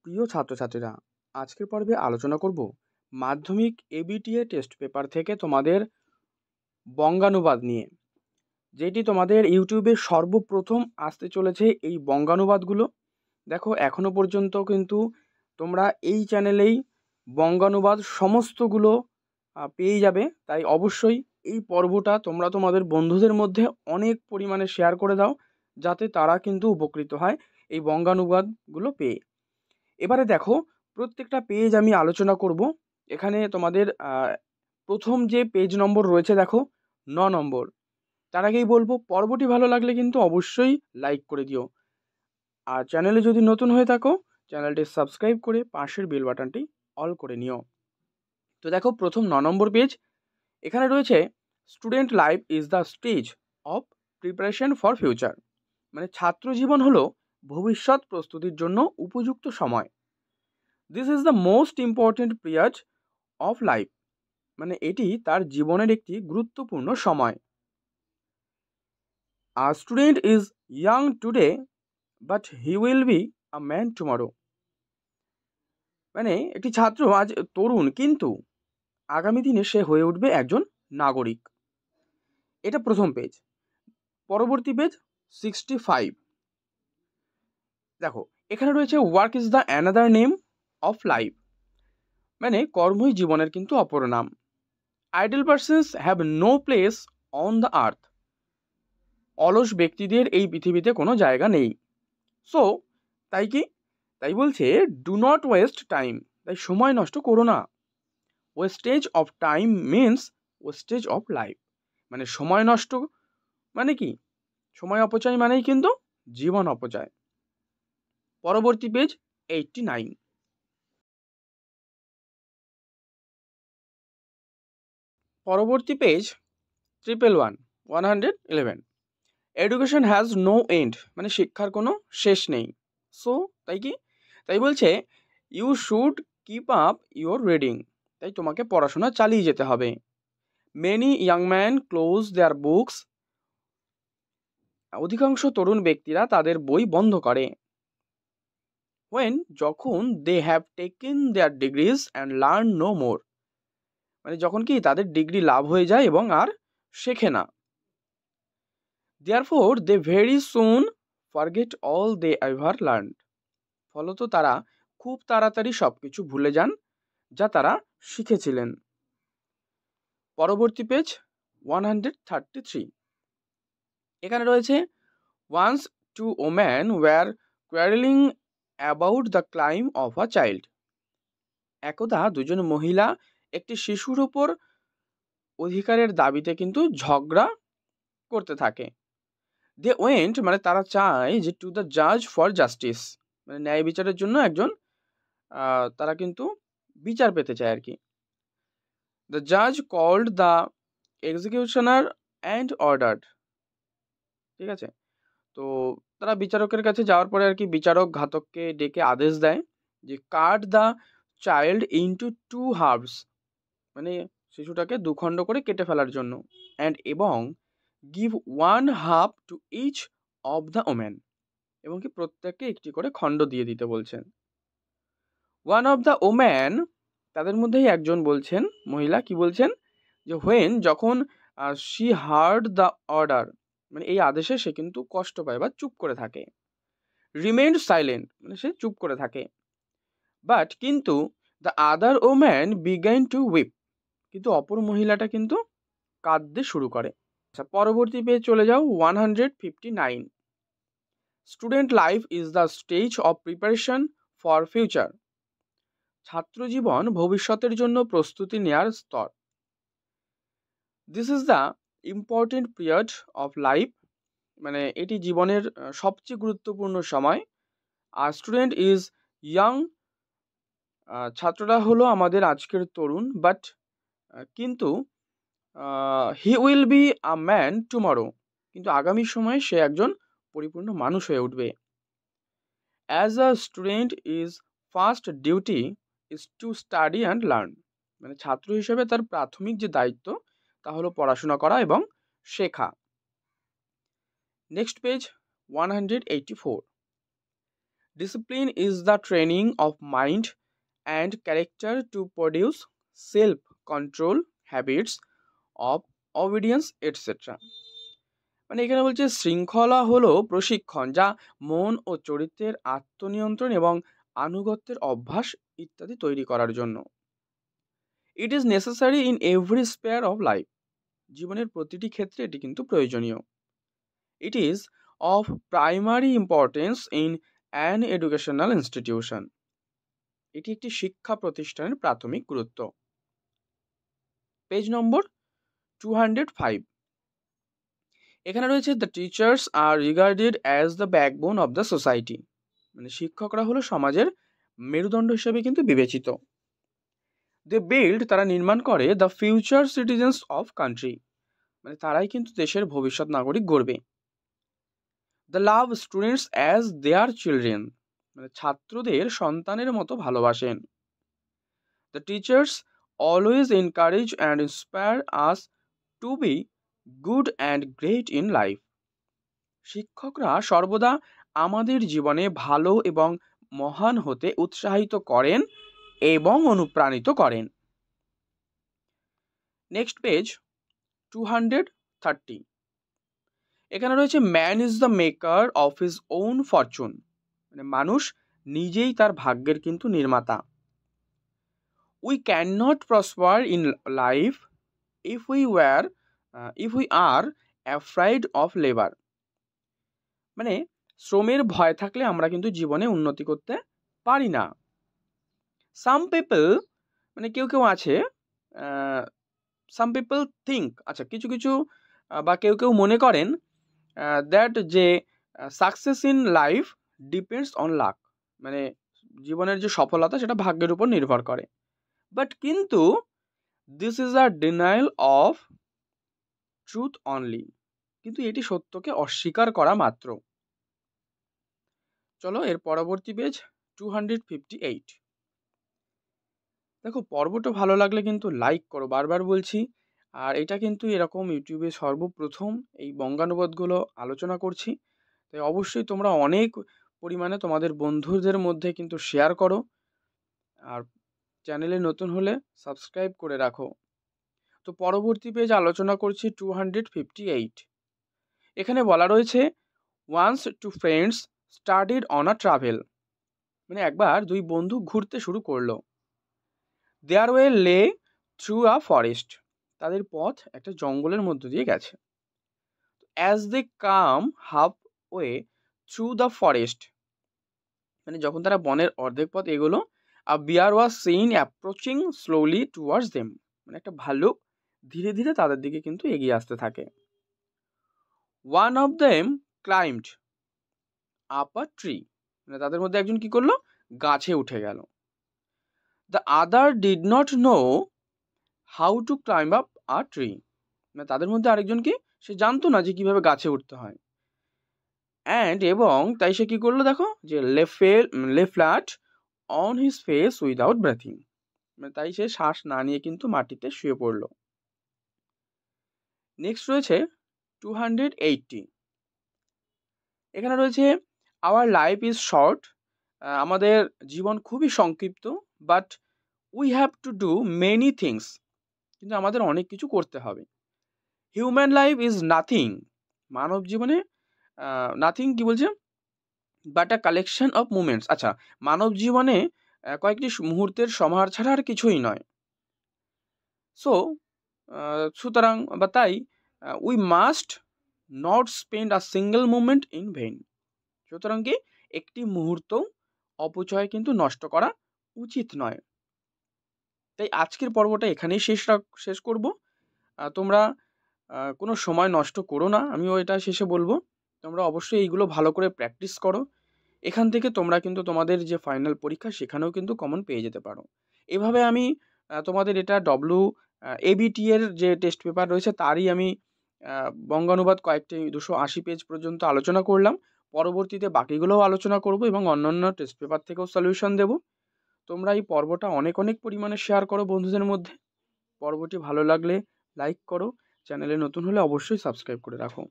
প্রিয় ছাত্রছাত্রীরা, আজকের পর্বে আলোচনা করব মাধ্যমিক এবিটিএ টেস্ট পেপার থেকে তোমাদের বঙ্গানুবাদ নিয়ে, যেটি তোমাদের ইউটিউবে সর্বপ্রথম আসতে চলেছে। এই বঙ্গানুবাদগুলো দেখো, এখনো পর্যন্ত কিন্তু তোমরা এই চ্যানেলেই বঙ্গানুবাদ সমস্তগুলো পেয়ে যাবে। তাই অবশ্যই এই পর্বটা তোমরা তোমাদের বন্ধুদের মধ্যে অনেক পরিমাণে শেয়ার করে দাও, যাতে তারা কিন্তু উপকৃত হয় এই বঙ্গানুবাদগুলো পেয়ে। এবারে দেখো, প্রত্যেকটা পেজ আমি আলোচনা করব। এখানে তোমাদের প্রথম যে পেজ নম্বর রয়েছে দেখো, 9 নম্বর। তার আগেই বলবো, পর্বটি ভালো লাগলে কিন্তু অবশ্যই লাইক করে দিও, আর চ্যানেলে যদি নতুন হয়ে থাকো চ্যানেলটি সাবস্ক্রাইব করে পাশের বেল বাটনটি অল করে নিও। তো দেখো, প্রথম 9 নম্বর পেজ। এখানে রয়েছে student life is the stage of preparation for future. মানে ছাত্র জীবন হলো ভবিষ্যৎ প্রস্তুতির জন্য উপযুক্ত সময়। This is the most important period of life. মানে এটি তার জীবনের একটি গুরুত্বপূর্ণ সময়। আ student is young today but he will be a man tomorrow. মানে একটি ছাত্র আজ তরুণ, কিন্তু আগামী দিনে সে হয়ে উঠবে একজন নাগরিক। এটা প্রথম পেজ। পরবর্তী পেজ 65। দেখো, এখানে রয়েছে work is the another name of life. মানে কর্মই জীবনের কিন্তু অপর নাম। Idle persons have no place on the earth. অলস ব্যক্তিদের এই পৃথিবীতে কোনো জায়গা নেই। সো তাই বলছে, ডু নট ওয়েস্ট টাইম। তাই সময় নষ্ট করো না। Wastage of time means wastage of life. মানে সময় নষ্ট মানে কি? সময় অপচয় মানেই কিন্তু জীবন অপচয়। পরবর্তী পেজ 89। পরবর্তী page 111। Education has no end. মানে শিক্ষার কোনো শেষ নেই। সো তাই বলছে, you should keep up your reading. তাই তোমাকে পড়াশোনা চালিয়ে যেতে হবে। Many young man close their books. অধিকাংশ তরুণ ব্যক্তিরা তাদের বই বন্ধ করে। হোয়েন, যখন they have taken their degrees and learn no more. মানে যখন কি তাদের ডিগ্রি লাভ হয়ে যায় এবং আর শেখে না। Therefore they very soon forget all they ever learned. ফলত তারা খুব তাড়াতাড়ি সব কিছু ভুলে যান যা তারা শিখেছিলেন। পরবর্তী পেজ 133। এখানে রয়েছে once two woman were quarrelling about the claim of a child. একদা দুজন মহিলা একটি শিশুর উপর অধিকারের দাবিতে কিন্তু ঝগড়া করতে থাকে। দে ওয়েন্ট, মানে তারা চায় যে টু দ্য জাজ ফর জাস্টিস। মানে ন্যায় বিচারের জন্য একজন তারা কিন্তু বিচার পেতে চায় আর কি। দ্য জাজ কল্ড দ্য এক্সিকিউশনার অ্যান্ড অর্ডার্ড। ঠিক আছে, তো তারা বিচারকের কাছে যাওয়ার পরে আর কি বিচারক ঘাতককে ডেকে আদেশ দেয় যে cut the child into 2 halfs. মানে শিশুটাকে দুখণ্ড করে কেটে ফেলার জন্য। এবং give 1 half to each of the women. এবং কি প্রত্যেককে একটি করে খণ্ড দিয়ে দিতে বলছেন। ওয়ান অফ দ্য ওম্যান, তাদের মধ্যেই একজন বলছেন, মহিলা কি বলছেন, যে হোয়েন, যখন শি হার্ড দ্য অর্ডার। মানে এই আদেশে সে কিন্তু কষ্ট পায় বা চুপ করে থাকে। রিমেইন্ড সাইলেন্ট, মানে সে চুপ করে থাকে। বাট কিন্তু the other woman began to weep. কিন্তু অপর মহিলাটা কিন্তু কাঁদতে শুরু করে। আচ্ছা, পরবর্তী পেজ চলে যাও 159। Student life is the stage of preparation for future. ছাত্র জীবন ভবিষ্যতের জন্য প্রস্তুতি নেওয়ার স্তর। This is the important period of life. মানে এটি জীবনের সবচেয়ে গুরুত্বপূর্ণ সময়। আর স্টুডেন্ট ইজ ইয়াং। ছাত্ররা হলো আমাদের আজকের তরুণ, বাট কিন্তু he will be a man tomorrow. কিন্তু আগামী সময়ে সে একজন পরিপূর্ণ মানুষ হয়ে উঠবে। As a student is first duty is to study and learn. মানে ছাত্র হিসেবে তার প্রাথমিক যে দায়িত্ব তা হলো পড়াশোনা করা এবং শেখা। Next page 184। Discipline is the training of mind and character to produce self-control habits of obedience etc. মানে এখানে বলছে শৃঙ্খলা হলো প্রশিক্ষণ যা মন ও চরিত্রের আত্মনিয়ন্ত্রণ এবং আনুগত্যের অভ্যাস ইত্যাদি তৈরি করার জন্য। It is necessary in every spare of life, জীবনের প্রতিটি ক্ষেত্রে এটি কিন্তু প্রয়োজনীয়। It is of primary importance in an educational institution, এটি একটি শিক্ষা প্রতিষ্ঠানের প্রাথমিক গুরুত্ব। পেজ নম্বর 205, এখানে রয়েছে the teachers are regarded as the backbone of the society, মানে শিক্ষকরা হলো সমাজের মেরুদণ্ড হিসেবে কিন্তু বিবেচিত। দে বিল্ড, তারা নির্মাণ করে the future citizens of country, মানে তারাই কিন্তু দেশের ভবিষ্যৎ নাগরিক গড়বে। The love students as their children, মানে ছাত্রদের সন্তানের মতো ভালোবাসেন। The teachers always encourage and inspire us to be good and great in life, শিক্ষকরা সর্বদা আমাদের জীবনে ভালো এবং মহান হতে উৎসাহিত করেন এবং অনুপ্রাণিত করেন। নেক্সট পেজ 230, এখানে রয়েছে man is the maker of his own fortune, মানে মানুষ নিজেই তার ভাগ্যের কিন্তু নির্মাতা। We can not prosper in life if we are afraid of labour, মানে শ্রমের ভয় থাকলে আমরা কিন্তু জীবনে উন্নতি করতে পারি না। সাম পিপল, মানে কেউ কেউ আছে, সাম পিপল থিঙ্ক, আচ্ছা কিছু কিছু বা কেউ কেউ মনে করেন দ্যাট যে success in life depends on lakh, মানে জীবনের যে সফলতা সেটা ভাগ্যের উপর নির্ভর করে। বাট কিন্তু this is a denial of truth only, কিন্তু এটি সত্যকে অস্বীকার করা মাত্র। চলো এর পরবর্তী পেজ 258, দেখো পর্বটা ভালো লাগলে কিন্তু লাইক করো, বারবার বলছি। আর এটা কিন্তু এরকম ইউটিউবে সর্বপ্রথম এই বঙ্গানুবাদগুলো আলোচনা করছি, তাই অবশ্যই তোমরা অনেক পরিমাণে তোমাদের বন্ধুদের মধ্যে কিন্তু শেয়ার করো, আর চ্যানেলে নতুন হলে সাবস্ক্রাইব করে রাখো। তো পরবর্তী পেজ আলোচনা করছি 258, এখানে বলা রয়েছে once two friends started on a travel, মানে একবার দুই বন্ধু ঘুরতে শুরু করলো। Their way lay through a forest, তাদের পথ একটা জঙ্গলের মধ্য দিয়ে গেছে। As they came half way through the forest, মানে যখন তারা বনের অর্ধেক পথ এগোলো, a bear was seen approaching slowly towards them, মানে একটা ভাল্লুক ধীরে ধীরে তাদের দিকে কিন্তু এগিয়ে আসতে থাকে। One of them climbed up a tree, মানে তাদের মধ্যে একজন কি করলো, গাছে উঠে গেল। The other did not know how to climb up a tree, মানে তাদের মধ্যে আরেকজন কি, সে জানতো না যে কিভাবে গাছে উঠতে হয়। অ্যান্ড এবং তাই সে কি করলো, দেখো যে লে flat on his face without breathing, মানে তাই সে শ্বাস না নিয়ে কিন্তু মাটিতে শুয়ে পড়লো। নেক্সট রয়েছে 280, এখানে রয়েছে আওয়ার লাইফ ইজ শর্ট, আমাদের জীবন খুবই সংক্ষিপ্ত, but we have to do many things, কিন্তু আমাদের অনেক কিছু করতে হবে। হিউম্যান লাইফ ইজ নাথিং, মানব জীবনে নাথিং কি বলছে, but a collection of moments, আচ্ছা মানব জীবনে কয়েকটি মুহূর্তের সমাহার ছাড়া আর কিছুই নয়। সো সুতরাং বা তাই we must not spend a single moment in vein, সুতরাং কি একটি মুহূর্ত অপচয় কিন্তু নষ্ট করা উচিত নয়। তাই আজকের পর্বটা এখানেই শেষ করব। তোমরা কোনো সময় নষ্ট করো না, আমিও এটা শেষে বলবো। তোমরা অবশ্যই এইগুলো ভালো করে প্র্যাকটিস করো, এখান থেকে তোমরা কিন্তু তোমাদের যে ফাইনাল পরীক্ষা সেখানেও কিন্তু কমন পেয়ে যেতে পারো। এভাবে আমি তোমাদের এটা ABT এর যে টেস্ট পেপার রয়েছে তারই আমি বঙ্গানুবাদ কয়েকটি 280 পেজ পর্যন্ত আলোচনা করলাম। পরবর্তীতে বাকিগুলোও আলোচনা করব এবং অন্যান্য টেস্ট পেপার থেকেও সলিউশন দেব। তোমরা এই পর্বটা অনেক পরিমাণে শেয়ার করো বন্ধুদের মধ্যে। পর্বটি ভালো লাগলে লাইক করো, চ্যানেলে নতুন হলে অবশ্যই সাবস্ক্রাইব করে রাখো।